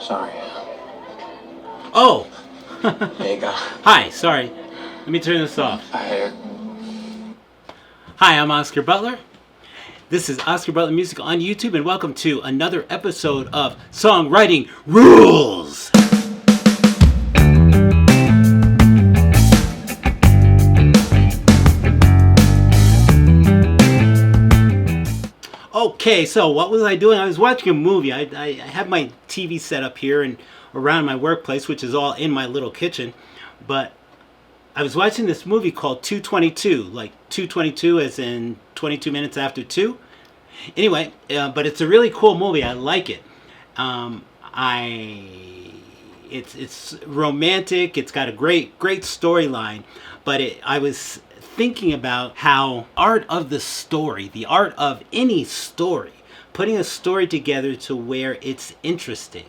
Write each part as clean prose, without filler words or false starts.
Sorry. Oh! There you go. Hi, sorry. Let me turn this off. Hi. Hi, I'm Oscar Butler. This is Oscar Butler Music on YouTube, and welcome to another episode of Songwriting Rules! Okay, so what was I doing? I was watching a movie. I have my TV set up here and around my workplace, which is all in my little kitchen. But I was watching this movie called 2:22, like 2:22 as in 22 minutes after 2. Anyway, but it's a really cool movie. I like it. It's romantic. It's got a great storyline. But I was thinking about how art of the story, the art of any story, putting a story together to where it's interesting.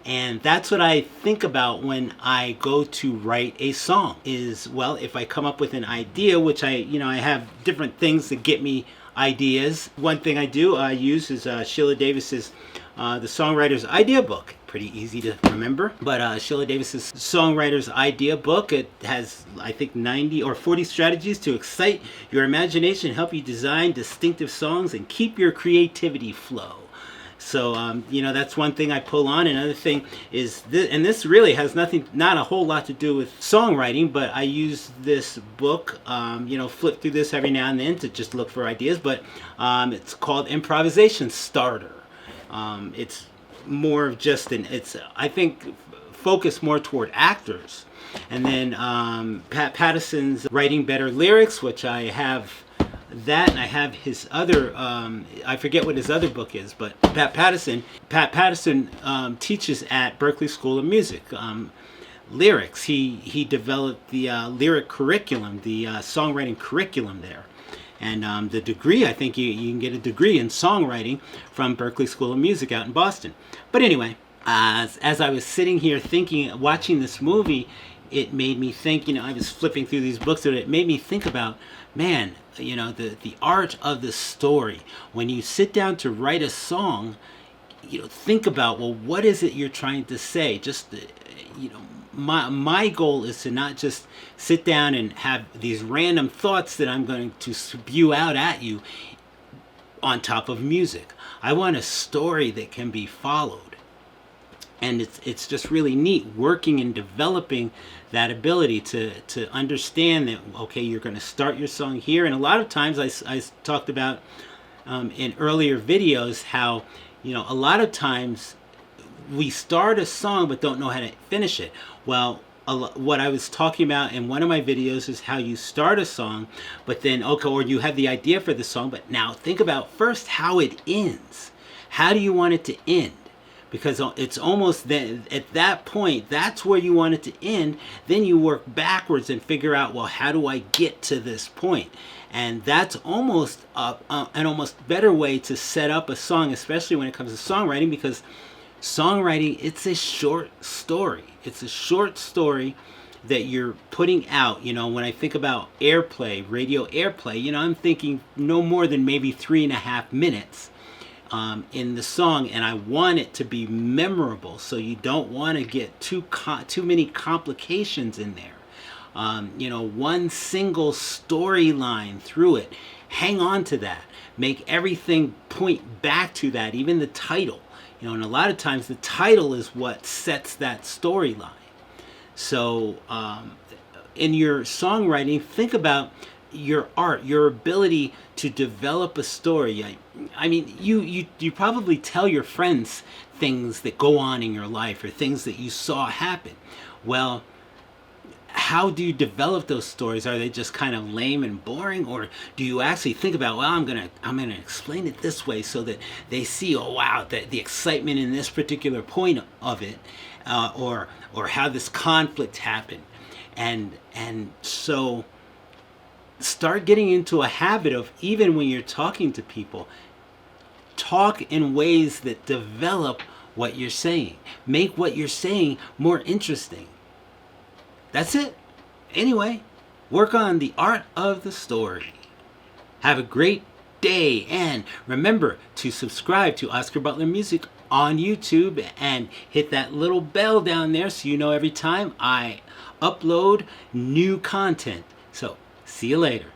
And that's what I think about when I go to write a song is, well, if I come up with an idea, which I have different things that get me ideas. One thing I use is Sheila Davis's The Songwriter's Idea Book. Pretty easy to remember. But Sheila Davis's Songwriter's Idea Book, it has, I think, 90 or 40 strategies to excite your imagination, help you design distinctive songs, and keep your creativity flow. So, that's one thing I pull on. Another thing is, and this really has not a whole lot to do with songwriting, but I use this book, flip through this every now and then to just look for ideas, but it's called Improvisation Starter. It's more of just I think, focused more toward actors. And then Pat Patterson's Writing Better Lyrics, which I have that, and I have his other, I forget what his other book is, but Pat Patterson teaches at Berklee School of Music. Lyrics, he developed the lyric curriculum, the songwriting curriculum there. And the degree, I think you can get a degree in songwriting from Berklee School of Music out in Boston. But anyway, as I was sitting here thinking, watching this movie, it made me think, I was flipping through these books, and it made me think about, man, the art of the story. When you sit down to write a song, think about, well, what is it you're trying to say? Just, my goal is to not just sit down and have these random thoughts that I'm going to spew out at you on top of music. I want a story that can be followed. And it's just really neat working and developing that ability to understand that, okay, you're going to start your song here. And a lot of times I talked about in earlier videos how, a lot of times we start a song but don't know how to finish it. Well, what I was talking about in one of my videos is how you start a song, but then, okay, or you have the idea for the song, but now think about first how it ends. How do you want it to end? Because it's almost then, at that point, that's where you want it to end. Then you work backwards and figure out, well, how do I get to this point? And that's almost an almost better way to set up a song, especially when it comes to songwriting, because songwriting, it's a short story. It's a short story that you're putting out. When I think about airplay, radio airplay, I'm thinking no more than maybe 3.5 minutes. In the song, and I want it to be memorable, so you don't want to get too many complications in there. One single storyline through it. Hang on to that. Make everything point back to that, even the title. And a lot of times the title is what sets that storyline. So in your songwriting, think about your art, your ability to develop a story. I mean, you probably tell your friends things that go on in your life or things that you saw happen. Well, how do you develop those stories? Are they just kind of lame and boring, or do you actually think about, well, I'm gonna explain it this way so that they see, oh wow, the excitement in this particular point of it, or how this conflict happened, and so start getting into a habit of, even when you're talking to people, talk in ways that develop what you're saying. Make what you're saying more interesting. That's it. Anyway, work on the art of the story. Have a great day, and remember to subscribe to Oscar Butler Music on YouTube and hit that little bell down there so you know every time I upload new content. So, see you later.